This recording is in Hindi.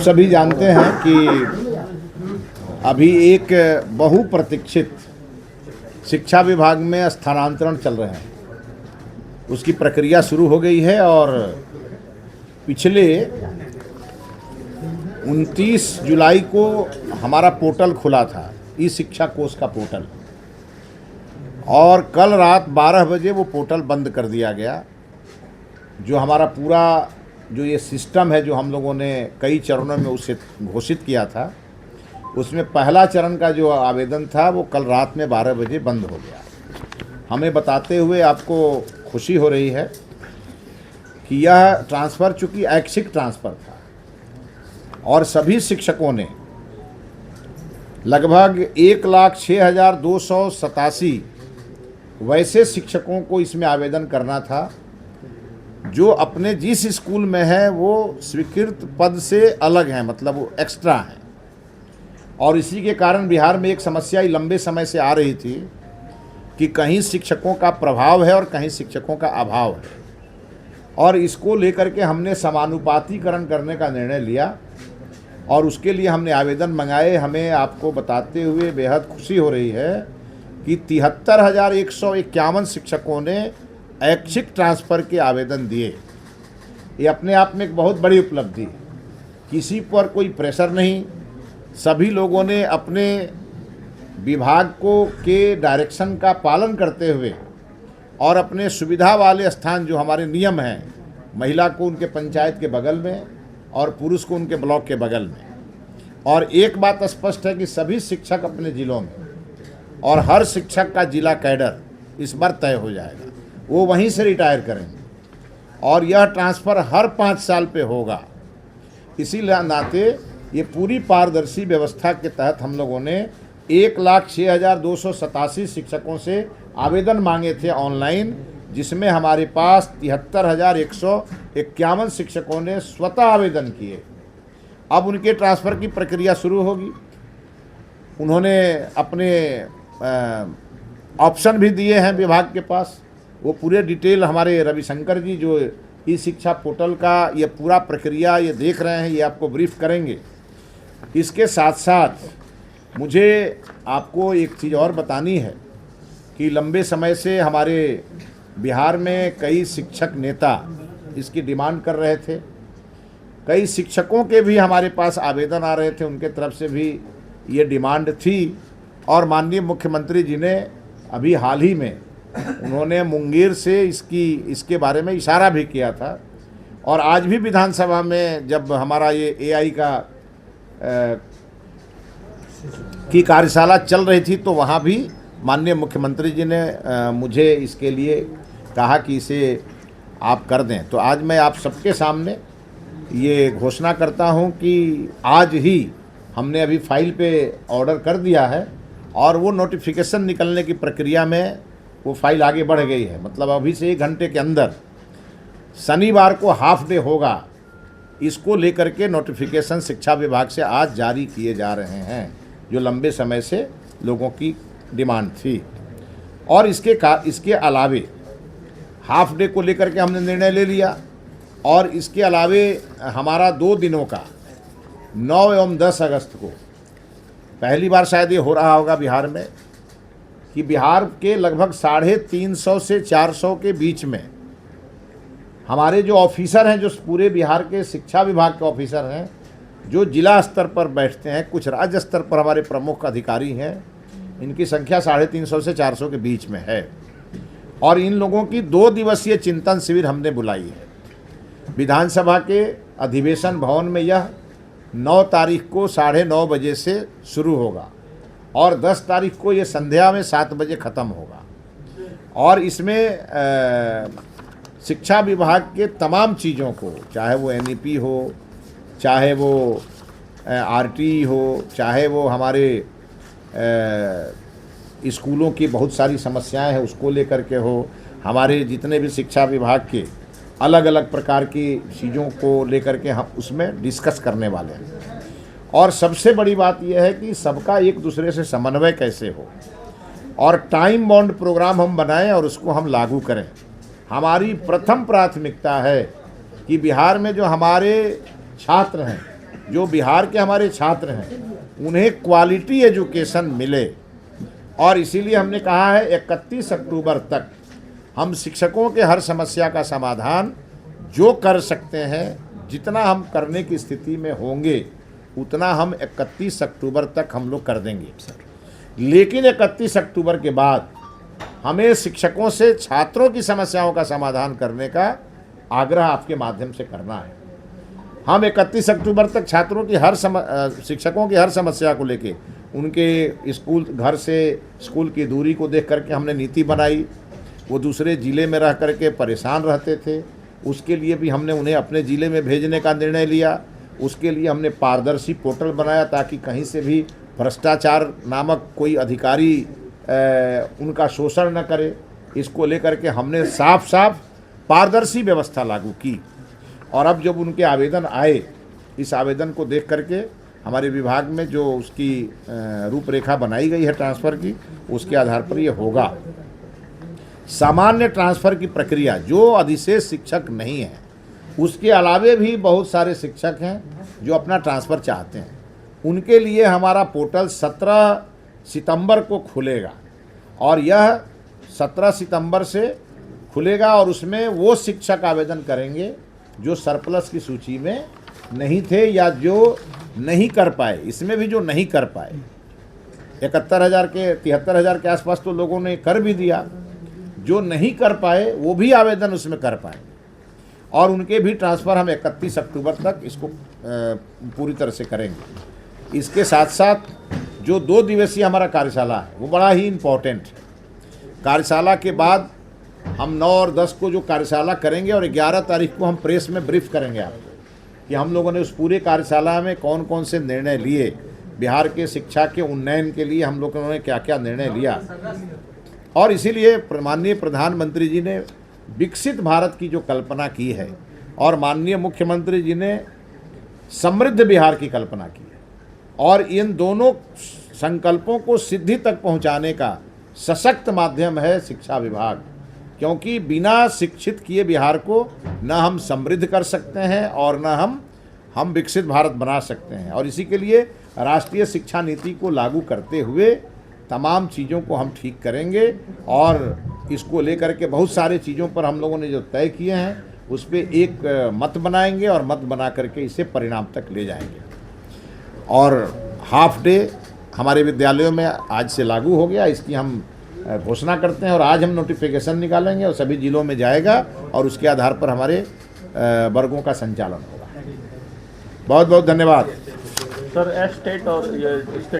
सभी जानते हैं कि अभी एक बहुप्रतीक्षित शिक्षा विभाग में स्थानांतरण चल रहे हैं, उसकी प्रक्रिया शुरू हो गई है और पिछले 29 जुलाई को हमारा पोर्टल खुला था, ई शिक्षा कोष का पोर्टल, और कल रात 12 बजे वो पोर्टल बंद कर दिया गया। जो हमारा पूरा जो ये सिस्टम है, जो हम लोगों ने कई चरणों में उसे घोषित किया था, उसमें पहला चरण का जो आवेदन था वो कल रात में 12 बजे बंद हो गया। हमें बताते हुए आपको खुशी हो रही है कि यह ट्रांसफ़र चूँकि ऐच्छिक ट्रांसफ़र था और सभी शिक्षकों ने लगभग 1,06,287 वैसे शिक्षकों को इसमें आवेदन करना था जो अपने जिस स्कूल में है वो स्वीकृत पद से अलग हैं, मतलब वो एक्स्ट्रा हैं। और इसी के कारण बिहार में एक समस्या लंबे समय से आ रही थी कि कहीं शिक्षकों का प्रभाव है और कहीं शिक्षकों का अभाव है, और इसको लेकर के हमने समानुपातीकरण करने का निर्णय लिया और उसके लिए हमने आवेदन मंगाए। हमें आपको बताते हुए बेहद खुशी हो रही है कि 73,151 शिक्षकों ने ऐच्छिक ट्रांसफ़र के आवेदन दिए। ये अपने आप में एक बहुत बड़ी उपलब्धि है। किसी पर कोई प्रेशर नहीं, सभी लोगों ने अपने विभाग को के डायरेक्शन का पालन करते हुए और अपने सुविधा वाले स्थान जो हमारे नियम हैं, महिला को उनके पंचायत के बगल में और पुरुष को उनके ब्लॉक के बगल में। और एक बात स्पष्ट है कि सभी शिक्षक अपने ज़िलों में, और हर शिक्षक का जिला कैडर इस बार तय हो जाएगा, वो वहीं से रिटायर करेंगे और यह ट्रांसफ़र हर 5 साल पे होगा। इसी नाते ये पूरी पारदर्शी व्यवस्था के तहत हम लोगों ने 1,06,287 शिक्षकों से आवेदन मांगे थे ऑनलाइन, जिसमें हमारे पास 73,151 शिक्षकों ने स्वतः आवेदन किए। अब उनके ट्रांसफ़र की प्रक्रिया शुरू होगी। उन्होंने अपने ऑप्शन भी दिए हैं विभाग के पास, वो पूरे डिटेल हमारे रविशंकर जी जो ई शिक्षा पोर्टल का ये पूरा प्रक्रिया ये देख रहे हैं, ये आपको ब्रीफ करेंगे। इसके साथ साथ मुझे आपको एक चीज़ और बतानी है कि लंबे समय से हमारे बिहार में कई शिक्षक नेता इसकी डिमांड कर रहे थे। कई शिक्षकों के भी हमारे पास आवेदन आ रहे थे, उनके तरफ से भी ये डिमांड थी। और माननीय मुख्यमंत्री जी ने अभी हाल ही में उन्होंने मुंगेर से इसके बारे में इशारा भी किया था। और आज भी विधानसभा में जब हमारा ये एआई की कार्यशाला चल रही थी तो वहाँ भी माननीय मुख्यमंत्री जी ने मुझे इसके लिए कहा कि इसे आप कर दें। तो आज मैं आप सबके सामने ये घोषणा करता हूँ कि आज ही हमने अभी फाइल पे ऑर्डर कर दिया है और वो नोटिफिकेशन निकलने की प्रक्रिया में वो फाइल आगे बढ़ गई है। मतलब अभी से 1 घंटे के अंदर शनिवार को हाफ डे होगा। इसको लेकर के नोटिफिकेशन शिक्षा विभाग से आज जारी किए जा रहे हैं, जो लंबे समय से लोगों की डिमांड थी। और इसके अलावे हाफ डे को लेकर के हमने निर्णय ले लिया। और इसके अलावे हमारा 2 दिनों का 9 एवं 10 अगस्त को पहली बार शायद ये हो रहा होगा बिहार में कि बिहार के लगभग 350 से 400 के बीच में हमारे जो ऑफिसर हैं, जो पूरे बिहार के शिक्षा विभाग के ऑफिसर हैं, जो जिला स्तर पर बैठते हैं, कुछ राज्य स्तर पर हमारे प्रमुख अधिकारी हैं, इनकी संख्या 350 से 400 के बीच में है। और इन लोगों की 2 दिवसीय चिंतन शिविर हमने बुलाई है। विधानसभा के अधिवेशन भवन में यह 9 तारीख को 9:30 बजे से शुरू होगा और 10 तारीख को ये संध्या में 7 बजे ख़त्म होगा। और इसमें शिक्षा विभाग के तमाम चीज़ों को, चाहे वो एनईपी हो, चाहे वो आरटी हो, चाहे वो हमारे स्कूलों की बहुत सारी समस्याएं हैं उसको लेकर के हो, हमारे जितने भी शिक्षा विभाग के अलग अलग प्रकार की चीज़ों को लेकर के हम उसमें डिस्कस करने वाले हैं। और सबसे बड़ी बात यह है कि सबका एक दूसरे से समन्वय कैसे हो और टाइम बाउंड प्रोग्राम हम बनाएं और उसको हम लागू करें। हमारी प्रथम प्राथमिकता है कि बिहार में जो हमारे छात्र हैं जो बिहार के हमारे छात्र हैं उन्हें क्वालिटी एजुकेशन मिले। और इसीलिए हमने कहा है 31 अक्टूबर तक हम शिक्षकों के हर समस्या का समाधान जो कर सकते हैं, जितना हम करने की स्थिति में होंगे उतना हम 31 अक्टूबर तक हम लोग कर देंगे। लेकिन 31 अक्टूबर के बाद हमें शिक्षकों से छात्रों की समस्याओं का समाधान करने का आग्रह आपके माध्यम से करना है। हम 31 अक्टूबर तक छात्रों की शिक्षकों की हर समस्या को लेके, उनके स्कूल घर से स्कूल की दूरी को देख करके हमने नीति बनाई। वो दूसरे ज़िले में रह करके परेशान रहते थे, उसके लिए भी हमने उन्हें अपने ज़िले में भेजने का निर्णय लिया। उसके लिए हमने पारदर्शी पोर्टल बनाया ताकि कहीं से भी भ्रष्टाचार नामक कोई अधिकारी उनका शोषण न करे। इसको लेकर के हमने साफ साफ पारदर्शी व्यवस्था लागू की। और अब जब उनके आवेदन आए, इस आवेदन को देख करके हमारे विभाग में जो उसकी रूपरेखा बनाई गई है ट्रांसफ़र की, उसके आधार पर ये होगा। सामान्य ट्रांसफ़र की प्रक्रिया, जो अधिशेष शिक्षक नहीं है, उसके अलावे भी बहुत सारे शिक्षक हैं जो अपना ट्रांसफ़र चाहते हैं, उनके लिए हमारा पोर्टल 17 सितंबर को खुलेगा। और यह 17 सितंबर से खुलेगा और उसमें वो शिक्षक आवेदन करेंगे जो सरप्लस की सूची में नहीं थे या जो नहीं कर पाए। इसमें भी जो नहीं कर पाए 73,000 के आसपास तो लोगों ने कर भी दिया, जो नहीं कर पाए वो भी आवेदन उसमें कर पाएंगे। और उनके भी ट्रांसफ़र हम 31 अक्टूबर तक इसको पूरी तरह से करेंगे। इसके साथ साथ जो 2 दिवसीय हमारा कार्यशाला है वो बड़ा ही इम्पोर्टेंट है। कार्यशाला के बाद हम 9 और 10 को जो कार्यशाला करेंगे और 11 तारीख को हम प्रेस में ब्रीफ करेंगे आपको कि हम लोगों ने उस पूरे कार्यशाला में कौन कौन से निर्णय लिए, बिहार के शिक्षा के उन्नयन के लिए हम लोगों ने क्या क्या निर्णय लिया। और इसीलिए माननीय प्रधानमंत्री जी ने विकसित भारत की जो कल्पना की है और माननीय मुख्यमंत्री जी ने समृद्ध बिहार की कल्पना की है, और इन दोनों संकल्पों को सिद्धि तक पहुंचाने का सशक्त माध्यम है शिक्षा विभाग। क्योंकि बिना शिक्षित किए बिहार को न हम समृद्ध कर सकते हैं और न हम विकसित भारत बना सकते हैं। और इसी के लिए राष्ट्रीय शिक्षा नीति को लागू करते हुए तमाम चीज़ों को हम ठीक करेंगे और इसको लेकर के बहुत सारे चीज़ों पर हम लोगों ने जो तय किए हैं उस पर एक मत बनाएंगे और मत बना करके इसे परिणाम तक ले जाएंगे। और हाफ डे हमारे विद्यालयों में आज से लागू हो गया, इसकी हम घोषणा करते हैं और आज हम नोटिफिकेशन निकालेंगे और सभी जिलों में जाएगा और उसके आधार पर हमारे वर्गों का संचालन होगा। बहुत बहुत धन्यवाद सर। स्टेट और